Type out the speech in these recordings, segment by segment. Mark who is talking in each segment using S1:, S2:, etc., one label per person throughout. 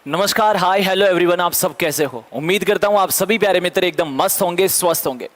S1: नमस्कार, हाय, hello everyone. आप सब कैसे हो? उम्मीद करता हूँ आप सभी प्यारे मित्र एकदम मस्त होंगे, स्वस्थ होंगे।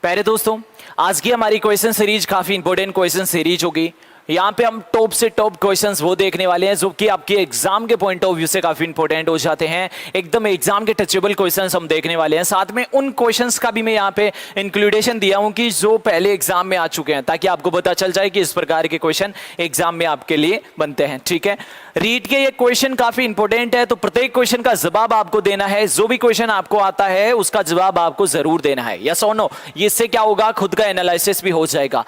S1: प्यारे दोस्तों, आज की हमारी क्वेश्चन सीरीज काफी इंपॉर्टेंट क्वेश्चन सीरीज होगी। यहाँ पे हम टॉप से टॉप क्वेश्चंस वो देखने वाले हैं जो कि आपके एग्जाम के पॉइंट ऑफ व्यू से काफी इंपॉर्टेंट हो जाते हैं। एकदम एग्जाम के टचेबल क्वेश्चंस हम देखने वाले हैं। साथ में उन क्वेश्चंस का भी मैं यहाँ पे इंक्लूडेशन दिया हूँ कि जो पहले एग्जाम में आ चुके हैं, ताकि आपको पता चल जाए कि इस प्रकार के क्वेश्चन एग्जाम में आपके लिए बनते हैं। ठीक है, रीड के ये क्वेश्चन काफी इंपॉर्टेंट है, तो प्रत्येक क्वेश्चन का जवाब आपको देना है। जो भी क्वेश्चन आपको आता है उसका जवाब आपको जरूर देना है, यस और नो। इससे क्या होगा, खुद का एनालिसिस भी हो जाएगा।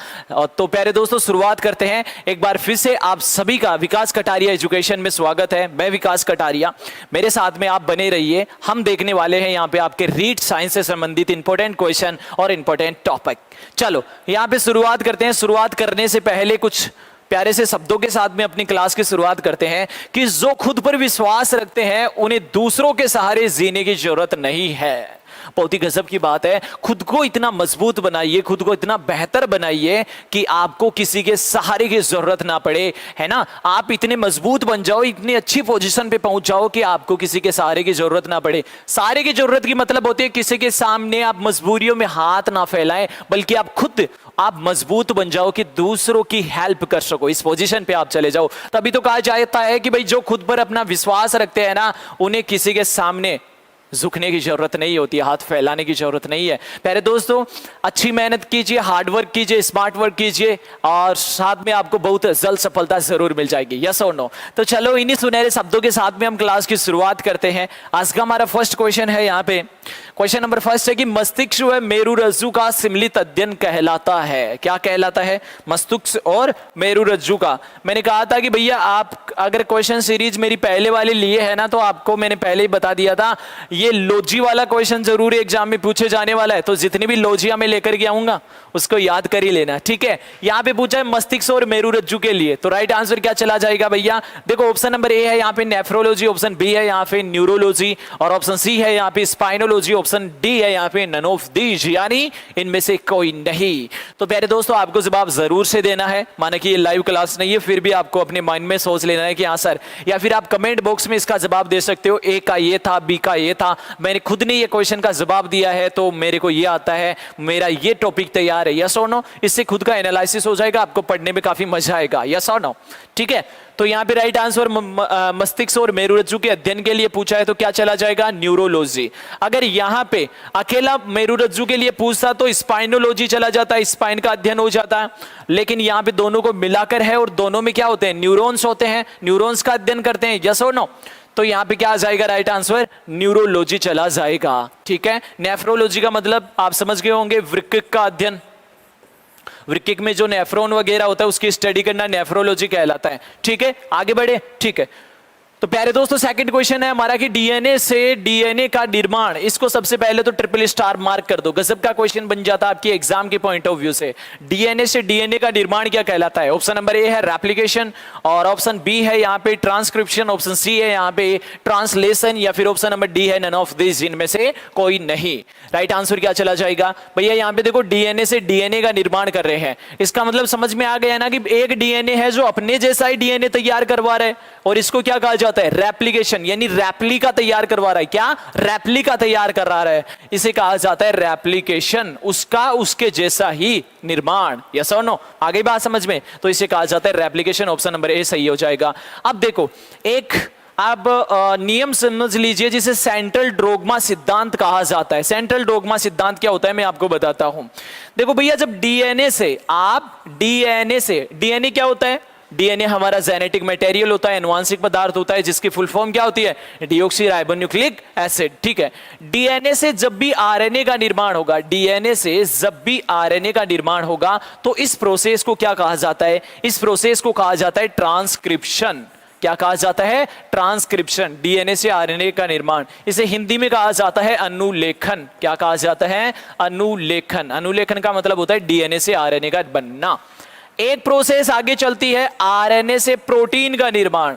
S1: तो प्यारे दोस्तों, शुरुआत करते हैं। एक बार फिर से आप सभी का विकास कटारिया एजुकेशन में स्वागत है। मैं विकास कटारिया, मेरे साथ में आप बने रहिए। हम देखने वाले हैं यहाँ पे आपके रीड साइंस से संबंधित इंपॉर्टेंट क्वेश्चन और इंपॉर्टेंट टॉपिक। चलो यहाँ पे शुरुआत करते हैं। शुरुआत करने से पहले कुछ प्यारे से शब्दों के साथ में अपनी क्लास की शुरुआत करते हैं कि जो खुद पर विश्वास रखते हैं उन्हें दूसरों के सहारे जीने की जरूरत नहीं है। बहुत ही गजब की बात है। खुद को इतना मजबूत बनाइए, खुद को इतना बेहतर बनाइए कि आपको किसी के सहारे की जरूरत ना पड़े, है ना। आप इतने मजबूत बन जाओ, इतनी अच्छी पोजीशन पे पहुंच जाओ कि आपको किसी के सहारे की जरूरत ना पड़े। सहारे की जरूरत की मतलब होती है किसी के सामने आप मजबूरियों में हाथ ना फैलाएं, बल्कि आप मजबूत बन जाओ कि दूसरों की हेल्प कर सको। इस पोजीशन पे आप चले जाओ। तभी तो कहा जाता है कि भाई जो खुद पर अपना विश्वास रखते हैं ना, उन्हें किसी के सामने झुकने की जरूरत नहीं होती, हाथ फैलाने की जरूरत नहीं है। प्यारे दोस्तों, अच्छी मेहनत कीजिए, हार्ड वर्क कीजिए, स्मार्ट वर्क कीजिए और साथ में आपको बहुत जल्द सफलता जरूर मिल जाएगी, यस और नो। तो चलो इन्हीं सुनहरे शब्दों के साथ में हम क्लास की शुरुआत करते हैं। आज का हमारा फर्स्ट क्वेश्चन है यहाँ पे। क्वेश्चन नंबर फर्स्ट है कि मस्तिष्क जो है मेरुरज्जु का सम्मिलित अध्ययन कहलाता है। क्या कहलाता है? मस्तिष्क और मेरुरज्जु का। मैंने कहा था कि भैया आप अगर क्वेश्चन सीरीज मेरी पहले वाले लिए है ना, तो आपको मैंने पहले ही बता दिया था ये लॉजी वाला क्वेश्चन जरूर एग्जाम में पूछे जाने वाला है। तो जितनी भी लॉजिया में लेकर के आऊंगा उसको याद कर ही लेना, ठीक है। यहाँ पे पूछा है मस्तिष्क और मेरुरज्जु के लिए, तो राइट आंसर क्या चला जाएगा भैया? देखो, ऑप्शन नंबर ए है यहाँ पे नेफ्रोलॉजी, ऑप्शन बी है यहाँ पे न्यूरोलॉजी और ऑप्शन सी है यहाँ पे स्पाइनोलॉजी, ऑप्शन डी है यहाँ पे नन ऑफ दीज, यानी इनमें से कोई नहीं। तो प्यारे दोस्तों, आपको जवाब जरूर से देना है। माना कि ये लाइव क्लास नहीं है, फिर भी आपको अपने माइंड में सोच लेना है कि हाँ सर, या फिर आप कमेंट बॉक्स में इसका जवाब दे सकते हो। ए का ये था, बी का ये था। मैंने खुद ने ये क्वेश्चन का जवाब दिया है तो मेरे को ये आता है, मेरा ये टॉपिक तैयार है, यस और नो। इससे खुद का एनालिसिस हो जाएगा, आपको पढ़ने में काफी मजा आएगा, यस और नो, ठीक है। तो यहाँ पे राइट आंसर मस्तिष्क और मेरुरज्जु के अध्ययन के लिए पूछा है, तो क्या चला जाएगा? न्यूरोलॉजी। अगर यहाँ पे अकेला मेरुरज्जु के लिए पूछता तो स्पाइनोलॉजी चला जाता, स्पाइन का अध्ययन हो जाता। लेकिन यहाँ पे दोनों को मिलाकर है और दोनों में क्या होते हैं? न्यूरॉन्स होते हैं, न्यूरॉन्स का अध्ययन करते हैं, यस और नो। तो यहाँ पे क्या आ जाएगा राइट आंसर? न्यूरोलॉजी चला जाएगा, ठीक है। नेफ्रोलॉजी का मतलब आप समझ गए होंगे, वृक्क का अध्ययन। वृक्क में जो नेफ्रॉन वगैरह होता है उसकी स्टडी करना नेफ्रोलॉजी कहलाता है, ठीक है। आगे बढ़े, ठीक है। तो प्यारे दोस्तों, सेकंड क्वेश्चन है हमारा कि डीएनए से डीएनए का निर्माण। इसको सबसे पहले तो ट्रिपल स्टार मार्क कर दो, गजब का क्वेश्चन बन जाता है आपके एग्जाम के पॉइंट ऑफ व्यू से। डीएनए से डीएनए का निर्माण क्या कहलाता है? ऑप्शन नंबर ए है रेप्लिकेशन और ऑप्शन बी है यहाँ पे ट्रांसक्रिप्शन, ऑप्शन सी है यहाँ पे ट्रांसलेशन या फिर ऑप्शन नंबर डी है नन ऑफ दिस, इनमें से कोई नहीं। राइट आंसर क्या चला जाएगा भैया? यहाँ पे देखो, डीएनए से डीएनए का निर्माण कर रहे हैं, इसका मतलब समझ में आ गया ना कि एक डीएनए है जो अपने जैसा ही डीएनए तैयार करवा रहा है, और इसको क्या कहा जाता है? रेप्लिकेशन, यानी रेप्लिका तैयार करवा रहा है। क्या? रेप्लिका तैयार कर रहा है, इसे कहा जाता है रेप्लिकेशन, उसका उसके जैसा ही निर्माण, यस और नो। आगे बात समझ में? तो इसे कहा जाता है रेप्लिकेशन। ऑप्शन नंबर ए सही हो जाएगा। अब देखो, एक अब नियम समझ लीजिए जिसे सेंट्रल डोग्मा सिद्धांत कहा जाता है। सेंट्रल डोग्मा सिद्धांत क्या होता है मैं आपको बताता हूं। देखो भैया, जब डीएनए से डीएनए क्या होता है? डीएनए हमारा जेनेटिक मटेरियल होता है, आनुवंशिक पदार्थ होता है, जिसकी फुल फॉर्म क्या होती है? डीऑक्सीराइबोन्यूक्लिक एसिड, ठीक है। डीएनए से जब भी आरएनए का निर्माण होगा, डीएनए से जब भी आरएनए का निर्माण होगा, तो इस प्रोसेस को क्या कहा जाता है? इस प्रोसेस को कहा जाता है ट्रांसक्रिप्शन। क्या कहा जाता है? ट्रांसक्रिप्शन। डीएनए से आरएनए का निर्माण, इसे हिंदी में कहा जाता है अनुलेखन। क्या कहा जाता है? अनुलेखन। अनुलेखन का मतलब होता है डीएनए से आरएनए का बनना। एक प्रोसेस आगे चलती है, आरएनए से प्रोटीन का निर्माण।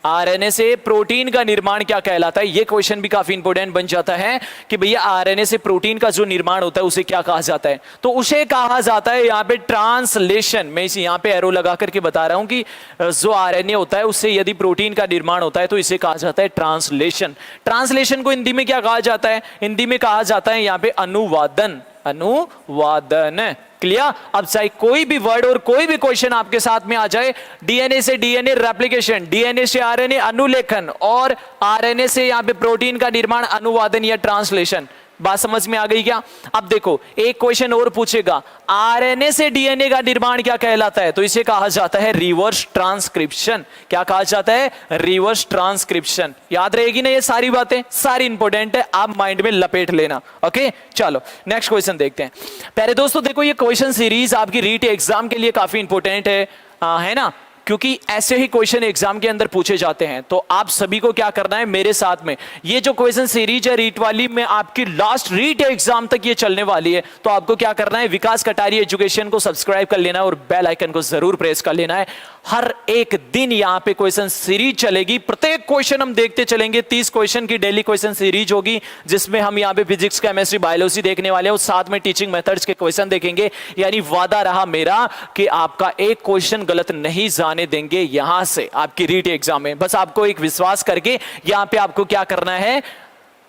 S1: आरएनए से प्रोटीन का निर्माण क्या कहलाता है? ये क्वेश्चन भी काफी इंपॉर्टेंट बन जाता है कि भैया आरएनए से प्रोटीन का जो निर्माण होता है उसे क्या कहा जाता है? तो उसे कहा जाता है यहाँ पे ट्रांसलेशन। मैं इसे यहाँ पे एरो लगा करके बता रहा हूं कि जो आरएनए होता है उससे यदि प्रोटीन का निर्माण होता है तो इसे कहा जाता है ट्रांसलेशन। ट्रांसलेशन को हिंदी में क्या कहा जाता है? हिंदी में कहा जाता है यहाँ पे अनुवादन। अनुवादन। क्लियर? अब चाहे कोई भी वर्ड और कोई भी क्वेश्चन आपके साथ में आ जाए, डीएनए से डीएनए रेप्लिकेशन, डीएनए से आरएनए अनुलेखन और आरएनए से यहां पे प्रोटीन का निर्माण अनुवादन या ट्रांसलेशन। बात समझ में आ गई क्या? अब देखो एक क्वेश्चन और पूछेगा, आरएनए से डीएनए का निर्माण क्या कहलाता है? तो इसे कहा जाता है रिवर्स ट्रांसक्रिप्शन। क्या कहा जाता है? Reverse transcription. याद रहेगी ना ये सारी बातें? सारी इंपॉर्टेंट है, आप माइंड में लपेट लेना। ओके चलो नेक्स्ट क्वेश्चन देखते हैं। पहले दोस्तों देखो ये क्वेश्चन सीरीज आपकी रीट एग्जाम के लिए काफी इंपॉर्टेंट है ना, क्योंकि ऐसे ही क्वेश्चन एग्जाम के अंदर पूछे जाते हैं। तो आप सभी को क्या करना है मेरे साथ में, ये जो क्वेश्चन सीरीज है रीट वाली में आपकी लास्ट रीट एग्जाम तक ये चलने वाली है। तो आपको क्या करना है, विकास कटारी एजुकेशन को सब्सक्राइब कर लेना है और बेल आइकन को जरूर प्रेस कर लेना है। हर एक दिन यहाँ पे क्वेश्चन सीरीज चलेगी, प्रत्येक क्वेश्चन हम देखते चलेंगे। 30 क्वेश्चन की डेली क्वेश्चन सीरीज होगी जिसमें हम यहाँ पे फिजिक्स, केमिस्ट्री, बायोलॉजी देखने वाले हैं और साथ में टीचिंग मेथड्स के क्वेश्चन देखेंगे। यानी वादा रहा मेरा कि आपका एक क्वेश्चन गलत नहीं जाने देंगे यहां से आपकी रीट एग्जाम में। बस आपको एक विश्वास करके यहां पे आपको क्या करना है,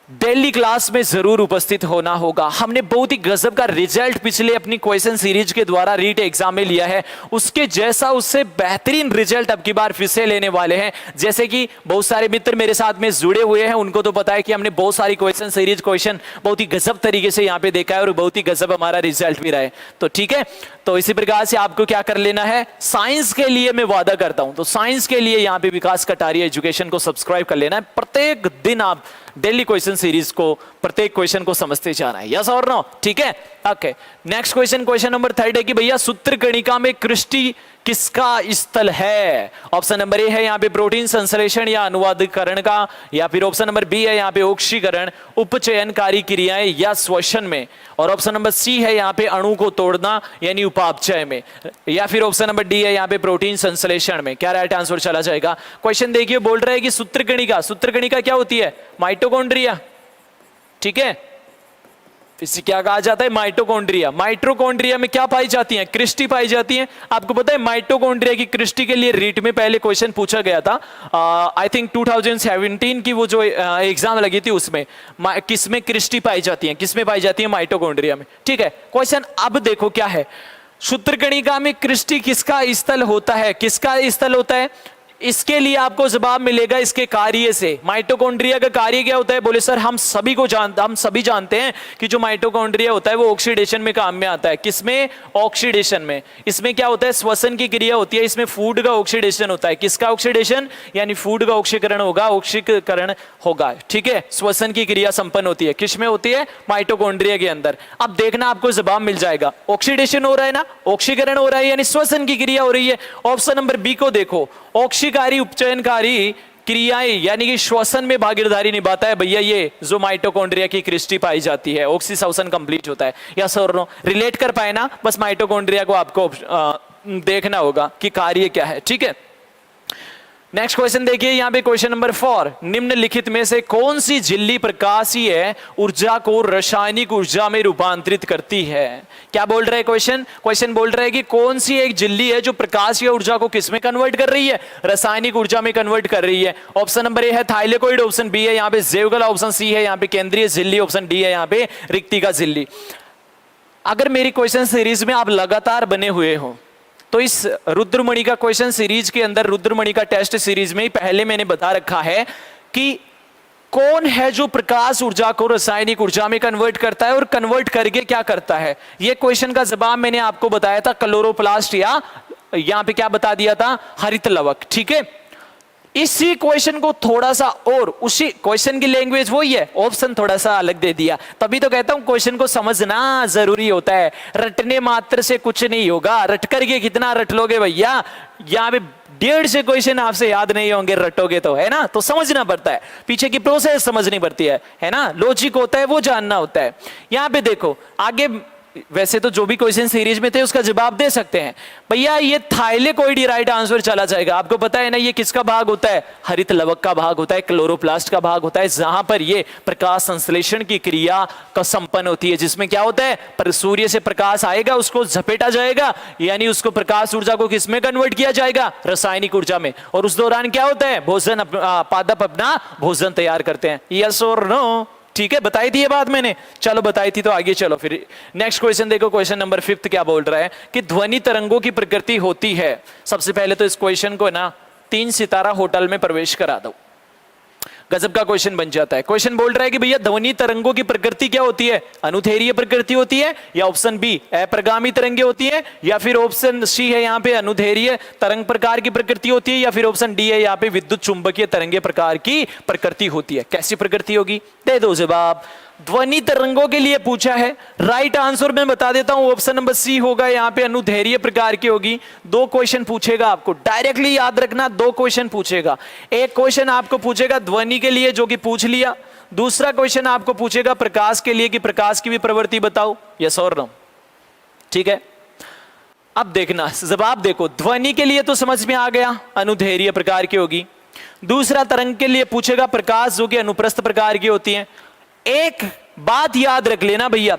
S1: डेली क्लास में जरूर उपस्थित होना होगा। हमने बहुत ही गजब का रिजल्ट पिछले अपनी क्वेश्चन सीरीज के द्वारा रीट एग्जाम में लिया है, उसके जैसा उससे बेहतरीन रिजल्ट अब की बार फिर से लेने वाले हैं। जैसे कि बहुत सारे मित्र मेरे साथ में जुड़े हुए हैं, उनको तो पता है कि हमने बहुत सारी क्वेश्चन सीरीज क्वेश्चन बहुत ही गजब तरीके से यहाँ पे देखा है और बहुत ही गजब हमारा रिजल्ट भी रहा है। तो ठीक है, तो इसी प्रकार से आपको क्या कर लेना है, साइंस के लिए मैं वादा करता हूं, तो साइंस के लिए यहाँ पे विकास कटारिया एजुकेशन को सब्सक्राइब कर लेना है। प्रत्येक दिन आप डेली क्वेश्चन सीरीज को, प्रत्येक क्वेश्चन को समझते जाना है। यस और नो? ठीक है okay. Next question, question number 3 है कि भैया सूत्रकणिका में कृष्टि किसका स्थल है? ऑप्शन नंबर ए है यहाँ पे प्रोटीन संश्लेषण या अनुवादकरण का, या फिर ऑप्शन नंबर बी है यहाँ पे ऑक्सीकरण, उपचयनकारी क्रियाएं या श्वसन में, और ऑप्शन नंबर सी है यहाँ पे अणु को तोड़ना यानी उपापचय में, या फिर ऑप्शन नंबर डी है यहाँ पे प्रोटीन संश्लेषण में। क्या राइट आंसर चला जाएगा? क्वेश्चन देखिए, बोल रहा है कि सूत्रकणिका, सूत्रकणिका क्या होती है? माइटोकॉन्ड्रिया। ठीक है, इसे क्या कहा जाता है? माइटोकॉन्ड्रिया। माइटोकॉन्ड्रिया में क्या पाई जाती है? क्रिस्टी पाई जाती है। आपको पता है माइटोकॉन्ड्रिया की क्रिस्टी के लिए रीट में पहले क्वेश्चन पूछा गया था, आई थिंक 2017 की वो जो एग्जाम लगी थी उसमें, किसमें क्रिस्टी पाई जाती है, किसमें पाई जाती है? माइटोकॉन्ड्रिया में। ठीक है, क्वेश्चन अब देखो क्या है, सूत्रकणिका में क्रिस्टी किसका स्थल होता है? किसका स्थल होता है? इसके लिए आपको जवाब मिलेगा इसके कार्य से। माइटोकॉन्ड्रिया का कार्य क्या होता है? बोले सर हम सभी जानते हैं कि जो माइटोकॉन्ड्रिया होता है वो ऑक्सीडेशन में काम में आता है। किसमें? ऑक्सीडेशन में। इसमें क्या होता है? श्वसन की क्रिया होती है, इसमें फूड का ऑक्सीडेशन होता है। किसका ऑक्सीडेशन? यानी फूड का ऑक्सीकरण होगा, ऑक्सीकरण होगा। ठीक है, श्वसन की क्रिया संपन्न होती है, किसमें होती है? माइटोकॉन्ड्रिया के अंदर। अब देखना आपको जवाब मिल जाएगा, ऑक्सीडेशन हो रहा है ना, ऑक्सीकरण हो रहा है यानी श्वसन की क्रिया हो रही है। ऑप्शन नंबर बी को देखो, ऑक्सीकारी उपचयनकारी क्रियाएं यानी कि श्वसन में भागीदारी निभाता है भैया ये जो माइटोकॉन्ड्रिया की क्रिस्टी पाई जाती है, ऑक्सीश्वसन कंप्लीट होता है। यस और नो? रिलेट कर पाए ना? बस माइटोकॉन्ड्रिया को आपको देखना होगा कि कार्य क्या है। ठीक है, नेक्स्ट क्वेश्चन देखिए यहाँ पे क्वेश्चन नंबर 4, निम्नलिखित में से कौन सी झिल्ली प्रकाशीय ऊर्जा को रासायनिक ऊर्जा में रूपांतरित करती है? क्या बोल रहा है क्वेश्चन? क्वेश्चन बोल रहा है कि कौन सी एक झिल्ली है जो प्रकाशीय ऊर्जा को किस में कन्वर्ट कर रही है? रासायनिक ऊर्जा में कन्वर्ट कर रही है। ऑप्शन नंबर ए है थाइलेकोइड, ऑप्शन बी है यहाँ पे जेवगला, ऑप्शन सी है यहाँ पे केंद्रीय झिल्ली, ऑप्शन डी है यहाँ पे रिक्तिका झिल्ली। अगर मेरी क्वेश्चन सीरीज में आप लगातार बने हुए हो तो इस रुद्रमणि का क्वेश्चन सीरीज के अंदर, रुद्रमणि का टेस्ट सीरीज में ही पहले मैंने बता रखा है कि कौन है जो प्रकाश ऊर्जा को रासायनिक ऊर्जा में कन्वर्ट करता है और कन्वर्ट करके क्या करता है। यह क्वेश्चन का जवाब मैंने आपको बताया था क्लोरोप्लास्ट, या यहां पे क्या बता दिया था? हरित लवक। ठीक है, इसी क्वेश्चन को थोड़ा सा और उसी क्वेश्चन की लैंग्वेज वही है, ऑप्शन थोड़ा सा अलग दे दिया। तभी तो कहता हूं क्वेश्चन को समझना जरूरी होता है, रटने मात्र से कुछ नहीं होगा। रट करके कितना रट लोगे भैया? यहाँ पे 150 क्वेश्चन आपसे याद नहीं होंगे रटोगे तो, है ना? तो समझना पड़ता है, पीछे की प्रोसेस समझनी पड़ती है ना? लॉजिक होता है वो जानना होता है। यहाँ पे देखो आगे वैसे तो जो भी क्वेश्चन सीरीज में थे उसका जवाब दे सकते हैं। भैया ये थाइलेकोइड ही राइट आंसर चला जाएगा। आपको पता है ना ये किसका भाग होता है, हरित लवक का भाग होता है, क्लोरोप्लास्ट का भाग होता है, जहां पर ये प्रकाश संश्लेषण की क्रिया का संपन्न होती है, जिसमें क्या होता है, पर सूर्य से प्रकाश आएगा, उसको झपेटा जाएगा, यानी उसको प्रकाश ऊर्जा को किसमें कन्वर्ट किया जाएगा, रासायनिक ऊर्जा में। और उस दौरान क्या होता है, भोजन पादप अपना भोजन तैयार करते हैं। यस और नो? ठीक है, बताई थी ये बात मैंने, चलो बताई थी तो आगे चलो फिर नेक्स्ट क्वेश्चन देखो। क्वेश्चन नंबर 5 क्या बोल रहा है कि ध्वनि तरंगों की प्रकृति होती है। सबसे पहले तो इस क्वेश्चन को ना 3 सितारा होटल में प्रवेश करा दो, गजब का क्वेश्चन बन जाता है। क्वेश्चन बोल रहा है कि भैया ध्वनि तरंगों की प्रकृति क्या होती है, अनुदैर्घ्य प्रकृति होती है, या ऑप्शन बी अप्रगामी तरंगे होती है, या फिर ऑप्शन सी है यहाँ पे अनुदैर्घ्य तरंग प्रकार की प्रकृति होती है, या फिर ऑप्शन डी है यहाँ पे विद्युत चुंबकीय तरंगे प्रकार की प्रकृति होती है। कैसी प्रकृति होगी, दे दो जवाब। ध्वनि तरंगों के लिए पूछा है, राइट आंसर मैं बता देता हूं, ऑप्शन नंबर सी होगा, यहाँ पे अनुदैर्घ्य प्रकार की होगी। 2 क्वेश्चन पूछेगा आपको, डायरेक्टली याद रखना, 2 क्वेश्चन पूछेगा। एक क्वेश्चन आपको पूछेगा ध्वनि के लिए, जो कि पूछ लिया। दूसरा क्वेश्चन आपको पूछेगा प्रकाश के लिए, कि प्रकाश की भी प्रवृत्ति बताओ, यस और नो। ठीक है, अब देखना जवाब देखो। ध्वनि के लिए तो समझ में आ गया, अनुदैर्घ्य प्रकार की होगी। दूसरा तरंग के लिए पूछेगा प्रकाश, जो कि अनुप्रस्थ प्रकार की होती है। एक बात याद रख लेना भैया,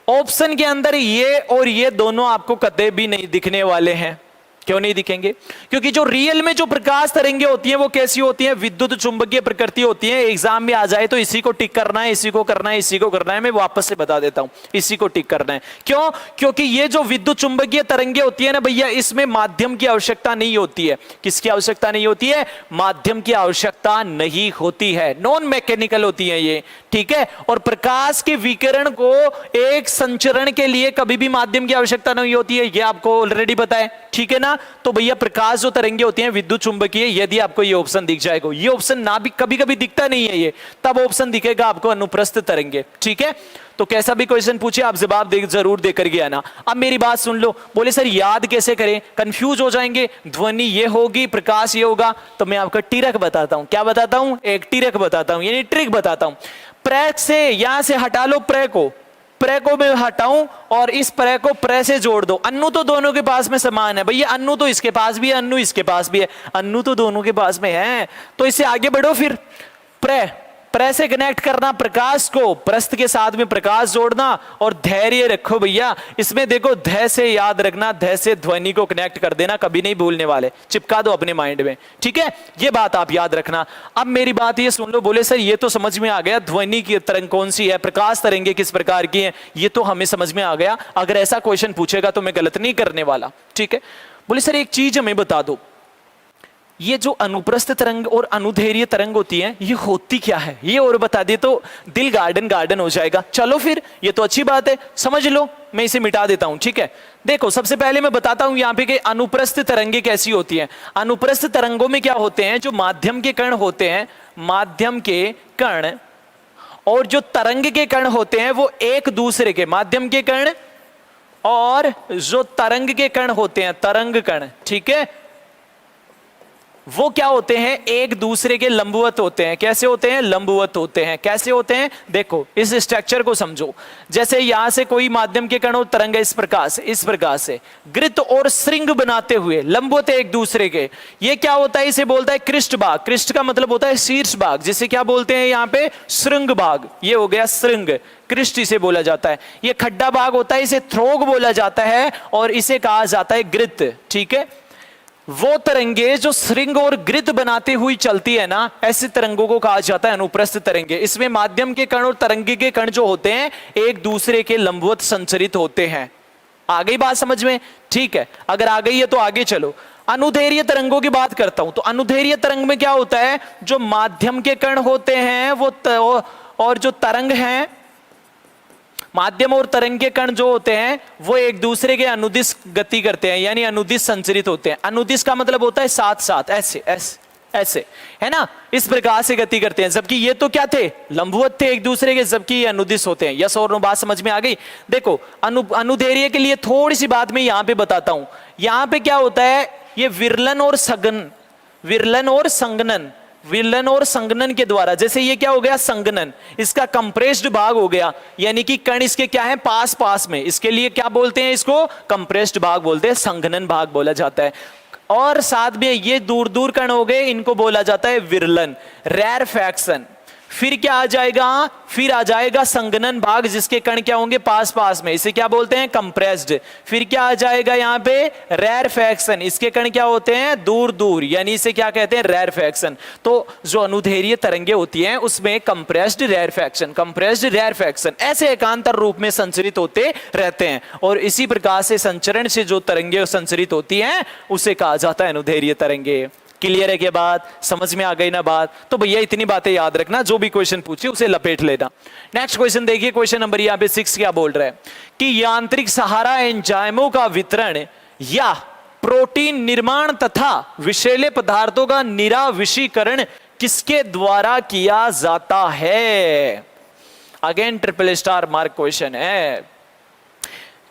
S1: ऑप्शन के अंदर ये और ये दोनों आपको कतई भी नहीं दिखने वाले हैं। क्यों नहीं दिखेंगे, क्योंकि जो रियल में जो प्रकाश तरंगे होती हैं वो कैसी होती हैं, विद्युत चुंबकीय प्रकृति होती है। एग्जाम में आ जाए तो इसी को टिक करना है, इसी को करना है, इसी को करना है। मैं वापस से बता देता हूं, इसी को टिक करना है। क्यों, क्योंकि ये जो विद्युत चुंबकीय तरंगे होती है ना भैया, इसमें माध्यम की आवश्यकता नहीं होती है। किसकी आवश्यकता नहीं होती है, माध्यम की आवश्यकता नहीं होती है, नॉन मैकेनिकल होती है ये। ठीक है, और प्रकाश के विकिरण को एक संचरण के लिए कभी भी माध्यम की आवश्यकता नहीं होती है, ये आपको ऑलरेडी पता है। ठीक है ना, तो भैया प्रकाश जो तरंगे होती हैं विद्युत चुंबकीय, यदि आपको ये ऑप्शन दिख जाएगा, ये ऑप्शन ना भी कभी कभी दिखता नहीं है, ये तब ऑप्शन दिखेगा आपको अनुप्रस्थ तरंगे। ठीक है, तो कैसा भी क्वेश्चन पूछे आप जवाब जरूर देकर के आना। अब मेरी बात सुन लो, बोले सर याद कैसे करें, कंफ्यूज हो जाएंगे, ध्वनि ये होगी, प्रकाश ये होगा, तो मैं आपको टिरक बताता हूं। क्या बताता हूं, एक टिरक बताता हूं, यानी ट्रिक बताता हूं। प्रे से यहां से हटा लो, प्रे को मैं हटाऊं और इस प्रे को प्रे से जोड़ दो। अन्नू तो दोनों के पास में समान है भैया, अन्नू तो इसके पास भी है, अन्नू इसके पास भी है, अन्नू तो दोनों के पास में है। तो इससे आगे बढ़ो, फिर प्रे से कनेक्ट करना प्रकाश को, प्रस्थ के साथ में प्रकाश जोड़ना, और धैर्य रखो भैया। इसमें देखो ध से याद रखना, ध से ध्वनि को कनेक्ट कर देना, कभी नहीं भूलने वाले, चिपका दो अपने माइंड में। ठीक है, ये बात आप याद रखना। अब मेरी बात ये सुन लो, बोले सर ये तो समझ में आ गया, ध्वनि की तरंग कौन सी है, प्रकाश तरंगे किस प्रकार की है, ये तो हमें समझ में आ गया। अगर ऐसा क्वेश्चन पूछेगा तो मैं गलत नहीं करने वाला। ठीक है, बोले सर एक चीज हमें बता दो, ये जो अनुप्रस्थ तरंग और अनुदैर्घ्य तरंग होती है, ये होती क्या है, ये और बता दे तो दिल गार्डन हो जाएगा। चलो फिर, ये तो अच्छी बात है, समझ लो, मैं इसे मिटा देता हूं। ठीक है, देखो सबसे पहले मैं बताता हूं यहाँ पे कि अनुप्रस्थ तरंगे कैसी होती हैं। अनुप्रस्थ तरंगों में क्या होते हैं, जो माध्यम के कण होते हैं, माध्यम के कण और जो तरंग के कण होते हैं वो एक दूसरे के, माध्यम के कण और जो तरंग के कण होते हैं, तरंग कण, ठीक है, वो क्या होते हैं, एक दूसरे के लंबवत होते हैं। कैसे होते हैं, लंबवत होते हैं। कैसे होते हैं, देखो इस स्ट्रक्चर को समझो। जैसे यहां से कोई माध्यम के कण और तरंग इस प्रकार से वृत्त और श्रृंग बनाते हुए लंबवत एक दूसरे के, ये क्या होता है, इसे बोलता है कृष्ठ भाग। कृष्ठ का मतलब होता है शीर्ष भाग, जिसे क्या बोलते हैं यहाँ पे, श्रृंग भाग। ये हो गया श्रृंग, कृष्ठ इसे बोला जाता है। ये खड्डा भाग होता है, इसे थ्रोग बोला जाता है, और इसे कहा जाता है गृत। ठीक है, वो तरंगे जो श्रृंग और गृत बनाती हुई चलती है ना, ऐसे तरंगों को कहा जाता है अनुप्रस्थ तरंगे। इसमें माध्यम के कण और तरंगे के कण जो होते हैं एक दूसरे के लंबवत संचरित होते हैं। आ गई बात समझ में? ठीक है, अगर आ गई है तो आगे चलो। अनुदैर्घ्य तरंगों की बात करता हूं, तो अनुदैर्घ्य तरंग में क्या होता है, जो माध्यम के कण होते हैं वो और जो तरंग है, माध्यम और तरंग के कण जो होते हैं वो एक दूसरे के अनुदिश गति करते हैं, यानी अनुदिश संचरित होते हैं। अनुदिश का मतलब होता है साथ साथ, ऐसे है ना, इस प्रकार से गति करते हैं। जबकि ये तो क्या थे, लंबवत थे एक दूसरे के, जबकि ये अनुदिश होते हैं। यस और नो, बात समझ में आ गई? देखो अनुदैर्घ्य के लिए थोड़ी सी बात मैं यहां पे बताता हूं। यहां पे क्या होता है, ये विरलन और संगनन, विलयन और संघनन के द्वारा। जैसे ये क्या हो गया, संघनन, इसका कंप्रेस्ड भाग हो गया, यानी कि कण इसके क्या है, पास पास में, इसके लिए क्या बोलते हैं, इसको कंप्रेस्ड भाग बोलते हैं, संघनन भाग बोला जाता है। और साथ में ये दूर दूर कण हो गए, इनको बोला जाता है विरलन, रैरफैक्शन। फिर क्या आ जाएगा, फिर आ जाएगा संघनन भाग, जिसके कण क्या होंगे, पास पास में, इसे क्या बोलते हैं, कंप्रेस्ड। फिर क्या आ जाएगा यहाँ पे, रैरफैक्शन, इसके कण क्या होते हैं, दूर दूर, यानी इसे क्या कहते हैं, रैरफैक्शन। तो जो अनुदैर्घ्य तरंगे होती हैं उसमें कंप्रेस्ड, रैरफैक्शन, कंप्रेस्ड, रैरफैक्शन ऐसे एकांतर रूप में संचरित होते रहते हैं। और इसी प्रकार से संचरण से जो तरंगे संचरित होती हैं उसे कहा जाता है अनुदैर्घ्य तरंगे। क्लियर है? के बात समझ में आ गई ना बात? तो भैया इतनी बातें याद रखना, जो भी क्वेश्चन पूछे उसे लपेट लेना। नेक्स्ट क्वेश्चन देखिए, क्वेश्चन नंबर यहाँ पे 6 क्या बोल रहा है कि यांत्रिक सहारा एंजाइमों का वितरण या प्रोटीन निर्माण तथा विषैले पदार्थों का निराविषीकरण किसके द्वारा किया जाता है? Again triple star mark question है।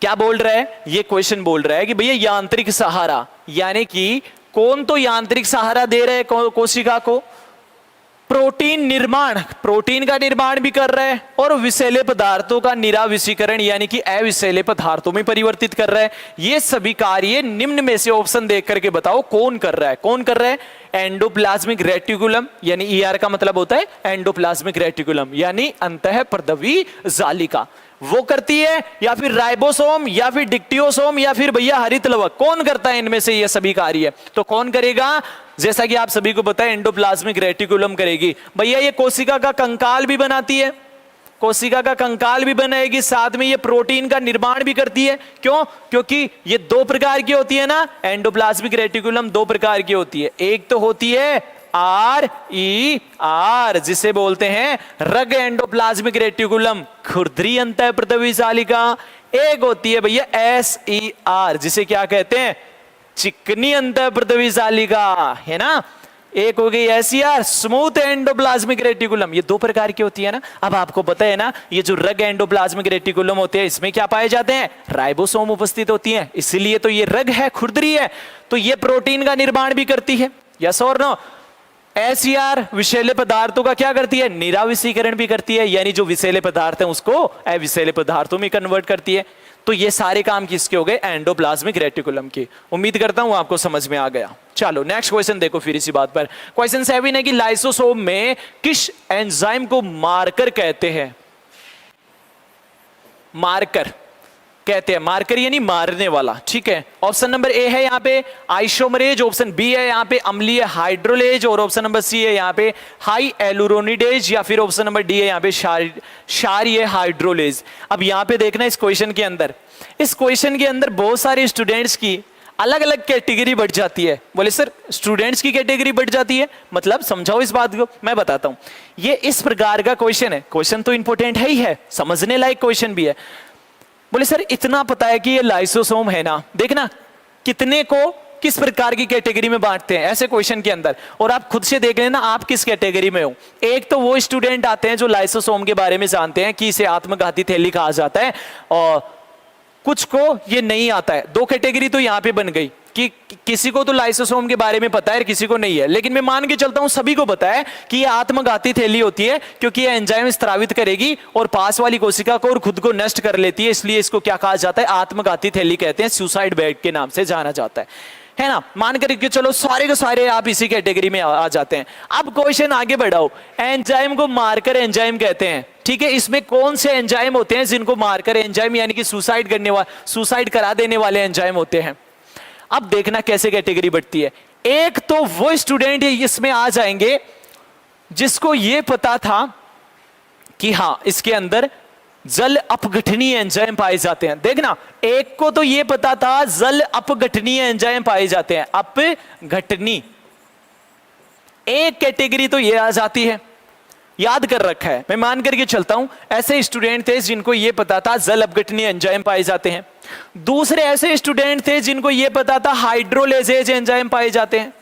S1: क्या बोल रहा है ये क्वेश्चन? बोल रहा है कि भैया यांत्रिक सहारा, यानी कि कौन तो यांत्रिक सहारा दे रहे हैं कोशिका को? प्रोटीन निर्माण, प्रोटीन का निर्माण भी कर रहा है, और विषैले पदार्थों का निराविषीकरण यानी कि अविषैले पदार्थों में परिवर्तित कर रहा है। ये सभी कार्य निम्न में से ऑप्शन देख करके बताओ कौन कर रहा है? कौन कर रहा है? एंडोप्लाज्मिक रेटिकुलम, यानी ईआर का मतलब होता है एंडोप्लाज्मिक रेटिकुलम, यानी अंतःप्रदवी जालिका, वो करती है, या फिर राइबोसोम, या फिर डिक्टियोसोम, या फिर भैया हरित लवक? कौन करता है इनमें से ये सभी कार्य? तो कौन करेगा? जैसा कि आप सभी को पता है एंडोप्लाज्मिक रेटिकुलम करेगी। भैया ये कोशिका का कंकाल भी बनाती है, कोशिका का कंकाल भी बनाएगी, साथ में ये प्रोटीन का निर्माण भी करती है। क्यों? क्योंकि ये दो प्रकार की होती है ना, एंडोप्लाज्मिक रेटिकुलम दो प्रकार की होती है। एक तो होती है RER, जिसे बोलते हैं रग एंडोप्लाज्मिक रेटिकुलम, खुरदरी अंतःप्रदवी जालिका। एक होती है भैया SER, जिसे क्या कहते हैं, चिकनी अंतःप्रदवी जालिका, है ना। एक हो गई SER, स्मूथ एंडोप्लाज्मिक रेटिकुलम। ये दो प्रकार की होती है ना। अब आपको पता है ना, ये जो रग एंडोप्लाज्मिक रेटिकुलम होते हैं इसमें क्या पाए जाते हैं, राइबोसोम उपस्थित होती हैं, इसलिए तो ये रग है, खुरदरी है, तो ये प्रोटीन का निर्माण भी करती है। यस और नो? SER विषैले पदार्थों का क्या करती है, निराविषीकरण भी करती है, यानी जो विषैले पदार्थ हैं उसको अविषैले पदार्थों में कन्वर्ट करती है। तो ये सारे काम किसके हो गए, एंडोप्लाज्मिक रेटिकुलम की। उम्मीद करता हूं आपको समझ में आ गया। चलो नेक्स्ट क्वेश्चन देखो फिर इसी बात पर। क्वेश्चन 7 है कि लाइसोसोम में किस एंजाइम को मार्कर कहते हैं? मार्कर कहते हैं, मार्कर यानी मारने वाला, ठीक है। ऑप्शन नंबर ए है यहाँ पे आइसोमरेज, ऑप्शन बी है यहाँ पे अम्लीय हाइड्रोलेज, और ऑप्शन नंबर सी है यहाँ पे हाई एलुरोनिडेज, या फिर ऑप्शन नंबर डी है यहाँ पे क्षारीय हाइड्रोलेज। अब यहाँ पे देखना इस क्वेश्चन के अंदर, इस क्वेश्चन के अंदर बहुत सारे स्टूडेंट्स की अलग अलग कैटेगरी बढ़ जाती है। बोले सर स्टूडेंट्स की कैटेगरी बढ़ जाती है, मतलब समझाओ इस बात को। मैं बताता हूं, ये इस प्रकार का क्वेश्चन है, क्वेश्चन तो इंपॉर्टेंट है ही है, समझने लायक क्वेश्चन भी है। बोले सर इतना पता है कि ये लाइसोसोम है ना, देखना कितने को किस प्रकार की कैटेगरी में बांटते हैं ऐसे क्वेश्चन के अंदर, और आप खुद से देख लेना आप किस कैटेगरी में हो। एक तो वो स्टूडेंट आते हैं जो लाइसोसोम के बारे में जानते हैं कि इसे आत्मघाती थैली कहा जाता है, और कुछ को ये नहीं आता है। दो कैटेगरी तो यहाँ पे बन गई कि किसी को तो लाइसोसोम के बारे में पता है, किसी को नहीं है। लेकिन मैं मान के चलता हूं सभी को पता है कि ये आत्मघाती थैली होती है, क्योंकि ये एंजाइम स्रावित करेगी और पास वाली कोशिका को और खुद को नष्ट कर लेती है, इसलिए इसको क्या कहा जाता है, आत्मघाती थैली कहते हैं, सुसाइड बेड के नाम से जाना जाता है ना। मान करके चलो सारे के सारे आप इसी कैटेगरी में आ जाते हैं। अब क्वेश्चन आगे बढ़ाओ, एंजाइम को मार्कर एंजाइम कहते हैं, ठीक है। इसमें कौन से एंजाइम होते हैं जिनको मार्कर एंजाइम यानी कि सुसाइड करा देने वाले एंजाइम होते हैं? अब देखना कैसे कैटेगरी बढ़ती है। एक तो वो स्टूडेंट इसमें आ जाएंगे जिसको ये पता था कि हां इसके अंदर जल अपघटनीय एंजाइम पाए जाते हैं। देखना एक को तो ये पता था जल अपघटनीय एंजाइम पाए जाते हैं, अपघटनी। एक कैटेगरी तो ये आ जाती है, याद कर रखा है, मैं मान करके चलता हूं ऐसे स्टूडेंट थे जिनको ये पता था जल अपघटनीय एंजाइम पाए जाते हैं। दूसरे ऐसे स्टूडेंट थे जिनको ये पता था हाइड्रोलेजेज एंजाइम पाए जाते हैं,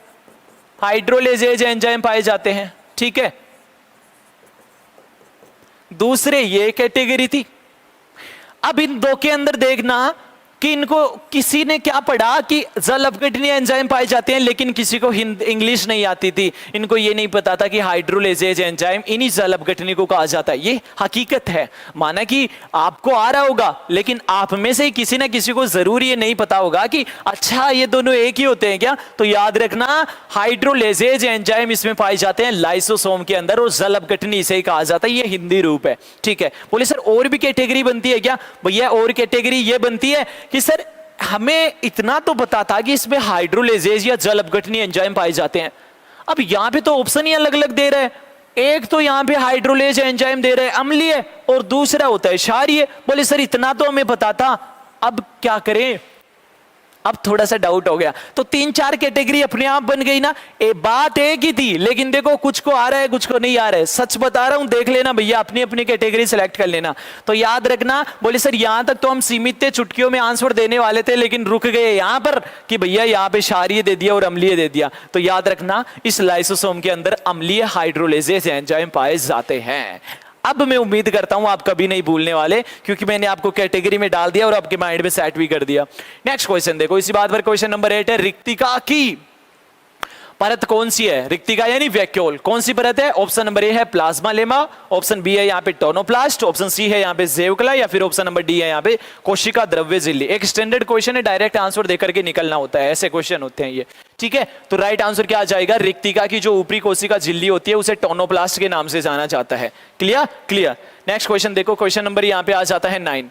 S1: हाइड्रोलेजेज एंजाइम पाए जाते हैं, ठीक है। दूसरे ये कैटेगरी थी। अब इन दो के अंदर देखना कि इनको किसी ने क्या पढ़ा कि जल अपघटनीय एंजाइम पाए जाते हैं, लेकिन किसी को इंग्लिश नहीं आती थी, इनको ये नहीं पता था कि हाइड्रोलेजेज एंजाइम इन्हीं जल अपघटनी को कहा जाता है। ये हकीकत है, माना कि आपको आ रहा होगा, लेकिन आप में से किसी ना किसी को जरूर ये नहीं पता होगा कि अच्छा ये दोनों एक ही होते हैं क्या। तो याद रखना, हाइड्रोलेजेज एंजाइम इसमें पाए जाते हैं लाइसोसोम के अंदर, और जल अपघटनी इसे ही कहा जाता है। ये हिंदी रूप है, ठीक है। बोले सर और भी कैटेगरी बनती है क्या? भैया और कैटेगरी ये बनती है कि सर हमें इतना तो पता था कि इसमें हाइड्रोलेजेज या जल अपघटनी एंजाइम पाए जाते हैं, अब यहां पे तो ऑप्शन ही अलग अलग दे रहे हैं। एक तो यहां पे हाइड्रोलेज एंजाइम दे रहे हैं अम्लीय, और दूसरा होता है क्षारीय। बोले सर इतना तो हमें पता था, अब क्या करें? अब थोड़ा सा डाउट हो गया। तो 3-4 कैटेगरी अपने आप बन गई ना। बात एक ही थी, लेकिन देखो कुछ को आ रहा है कुछ को नहीं आ रहा है। सच बता रहा हूं, देख लेना भैया, अपनी अपनी कैटेगरी सेलेक्ट कर लेना। तो याद रखना, बोले सर यहां तक तो हम सीमित थे, चुटकियों में आंसर देने वाले थे, लेकिन रुक गए यहां पर कि भैया यहां पे क्षारीय दे दिया और अम्लीय दे दिया। तो याद रखना, इस लाइसोसोम के अंदर अम्लीय हाइड्रोलेजेज एंजाइम पाए जाते हैं। अब मैं उम्मीद करता हूं आप कभी नहीं भूलने वाले, क्योंकि मैंने आपको कैटेगरी में डाल दिया और आपके माइंड में सेट भी कर दिया। नेक्स्ट क्वेश्चन देखो, इसी बात पर क्वेश्चन नंबर 8 है, रिक्तिका की परत कौन सी है? रिक्तिका यानी वैक्यूल कौन सी परत है? ऑप्शन नंबर ए है प्लाज्मा लेमा, ऑप्शन बी है यहाँ पे टोनोप्लास्ट, ऑप्शन सी है यहाँ पे ज़ेवकला, या फिर ऑप्शन नंबर डी है यहाँ पे कोशिका द्रव्य झिल्ली। एक स्टैंडर्ड क्वेश्चन है, डायरेक्ट आंसर देकर के निकलना होता है, ऐसे क्वेश्चन होते हैं ये, ठीक है। तो राइट आंसर क्या आ जाएगा? रिक्तिका की जो ऊपरी कोशिका झिल्ली होती है उसे टोनोप्लास्ट के नाम से जाना जाता है। Clear clear. नेक्स्ट क्वेश्चन देखो, क्वेश्चन नंबर यहाँ पे आ जाता है 9।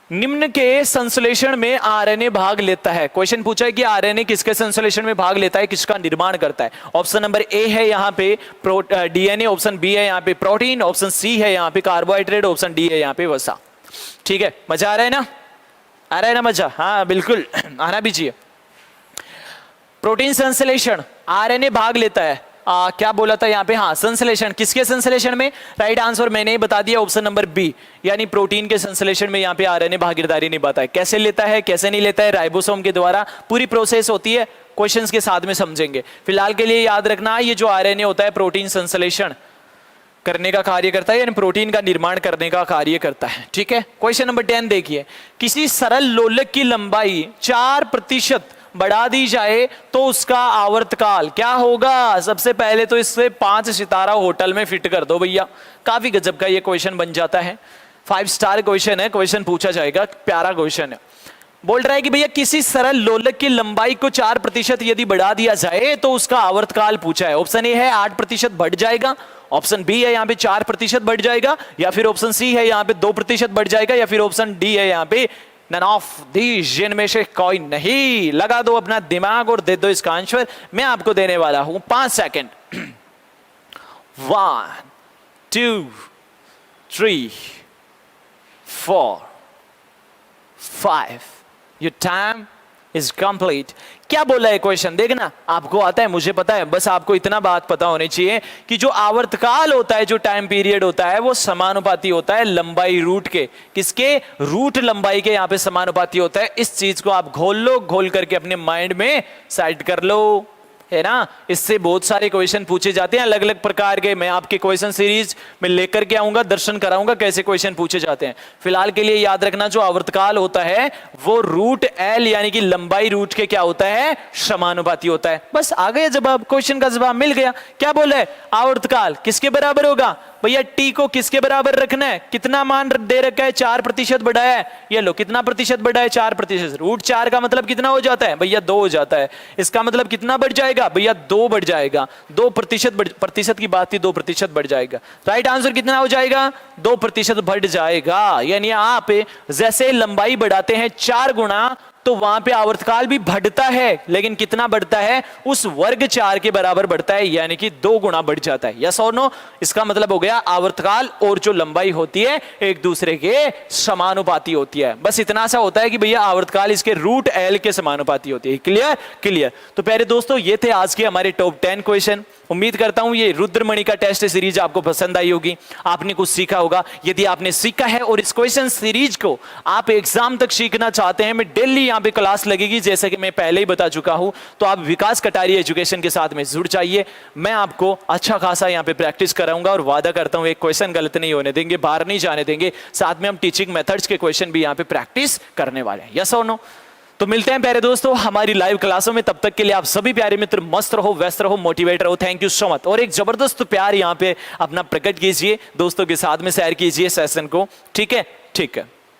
S1: निम्न के संश्लेषण में आरएनए भाग लेता है। क्वेश्चन पूछा है कि आरएनए किसके संश्लेषण में भाग लेता है, किसका निर्माण करता है? ऑप्शन नंबर ए है यहाँ पे डीएनए, ऑप्शन बी है यहाँ पे प्रोटीन, ऑप्शन सी है यहाँ पे कार्बोहाइड्रेट, ऑप्शन डी है यहाँ पे वसा। ठीक है, मजा आ रहा है ना? आ रहा है ना मजा? हाँ बिल्कुल आना भी चाहिए। प्रोटीन संश्लेषण, आरएनए भाग लेता है। क्या बोला था यहाँ पे? हाँ संश्लेषण, किसके संश्लेषण में? राइट आंसर मैंने ही बता दिया, ऑप्शन नंबर बी, यानी प्रोटीन के संश्लेषण में यहाँ पे आरएनए भागीदारी निभाता है। कैसे लेता है, कैसे नहीं लेता है? राइबोसोम के द्वारा पूरी प्रोसेस होती है, क्वेश्चंस के साथ में समझेंगे। फिलहाल के लिए याद रखना, ये जो आरएनए होता है प्रोटीन संश्लेषण करने का कार्य करता है, यानी प्रोटीन का निर्माण करने का कार्य करता है। ठीक है, क्वेश्चन नंबर 10 देखिए, किसी सरल लोलक की लंबाई 4% बढ़ा दी जाए तो उसका आवर्तकाल क्या होगा? सबसे पहले तो इससे 5 सितारा होटल में फिट कर दो भैया, काफी गजब का ये क्वेश्चन बन जाता है। 5 स्टार क्वेश्चन है, क्वेश्चन पूछा जाएगा, प्यारा क्वेश्चन है। बोल रहा है कि भैया किसी सरल लोलक की लंबाई को 4% यदि बढ़ा दिया जाए तो उसका आवर्तकाल पूछा है। ऑप्शन ए है 8% बढ़ जाएगा, ऑप्शन बी है यहाँ पे 4% बढ़ जाएगा, या फिर ऑप्शन सी है यहाँ पे 2% बढ़ जाएगा, या फिर ऑप्शन डी है यहाँ पे नन ऑफ दीज, जिनमें से कोई नहीं। लगा दो अपना दिमाग और दे दो इसका आंसर। मैं आपको देने वाला हूं 5 second. 1 2 3 4 5। Your time is complete. क्या बोला है क्वेश्चन? देखना, आपको आता है, मुझे पता है, बस आपको इतना बात पता होनी चाहिए कि जो आवर्तकाल होता है, जो टाइम पीरियड होता है, वो समानुपाती होता है लंबाई रूट के। किसके? रूट लंबाई के यहाँ पे समानुपाती होता है। इस चीज को आप घोल लो, घोल करके अपने माइंड में सेट कर लो, है ना। इससे बहुत सारे क्वेश्चन पूछे जाते हैं अलग अलग प्रकार के। मैं आपके क्वेश्चन सीरीज में लेकर के आऊंगा, दर्शन कराऊंगा कैसे क्वेश्चन पूछे जाते हैं। फिलहाल के लिए याद रखना, जो आवर्तकाल होता है वो रूट एल यानी कि लंबाई रूट के क्या होता है? समानुपाती होता है। बस आ गया जवाब, क्वेश्चन का जवाब मिल गया। क्या बोले? आवर्तकाल किसके बराबर होगा? भैया टी को किसके बराबर रखना है? कितना मान दे रखा है? 4% बढ़ाया है। ये लो, कितना प्रतिशत बढ़ा है? 4%। रूट 4 का मतलब कितना हो जाता है? भैया 2 हो जाता है। इसका मतलब कितना बढ़ जाएगा? भैया 2 बढ़ जाएगा। 2% प्रतिशत की बात थी, 2% बढ़ जाएगा। राइट आंसर कितना हो जाएगा? 2% बढ़ जाएगा। यानी आप जैसे लंबाई बढ़ाते हैं 4 गुना, तो वहां पे आवर्तकाल भी बढ़ता है, लेकिन कितना बढ़ता है? उस वर्ग 4 के बराबर बढ़ता है, यानी कि 2 गुना बढ़ जाता है। यस और नो? इसका मतलब हो गया आवर्तकाल और जो लंबाई होती है एक दूसरे के समानुपाती होती है। बस इतना सा होता है कि भैया आवर्तकाल इसके रूट एल के समानुपाती होती है। Clear clear. तो प्यारे दोस्तों, ये थे आज के हमारे टॉप 10 क्वेश्चन। उम्मीद करता हूं ये रुद्रमणि का टेस्ट सीरीज आपको पसंद आई होगी, आपने कुछ सीखा होगा। यदि आपने सीखा है और इस क्वेश्चन सीरीज को आप एग्जाम तक सीखना चाहते हैं, मैं डेली यहाँ पे क्लास लगेगी, जैसे कि मैं पहले ही बता चुका हूं, तो आप विकास कटारी एजुकेशन के साथ में जुड़ जाइए। मैं आपको अच्छा खासा यहाँ पे प्रैक्टिस कराऊंगा और वादा करता हूं एक क्वेश्चन गलत नहीं होने देंगे, बाहर नहीं जाने देंगे। साथ में हम टीचिंग मेथड्स के क्वेश्चन भी यहाँ पे प्रैक्टिस करने वाले हैं। यस और नो? तो मिलते हैं प्यारे दोस्तों हमारी लाइव क्लासों में। तब तक के लिए आप सभी प्यारे मित्र मस्त रहो, व्यस्त रहो, मोटिवेट रहो। Thank you so much. और एक जबरदस्त प्यार यहाँ पे अपना प्रकट कीजिए, दोस्तों के साथ में शेयर कीजिए सेशन को। ठीक है, ठीक है।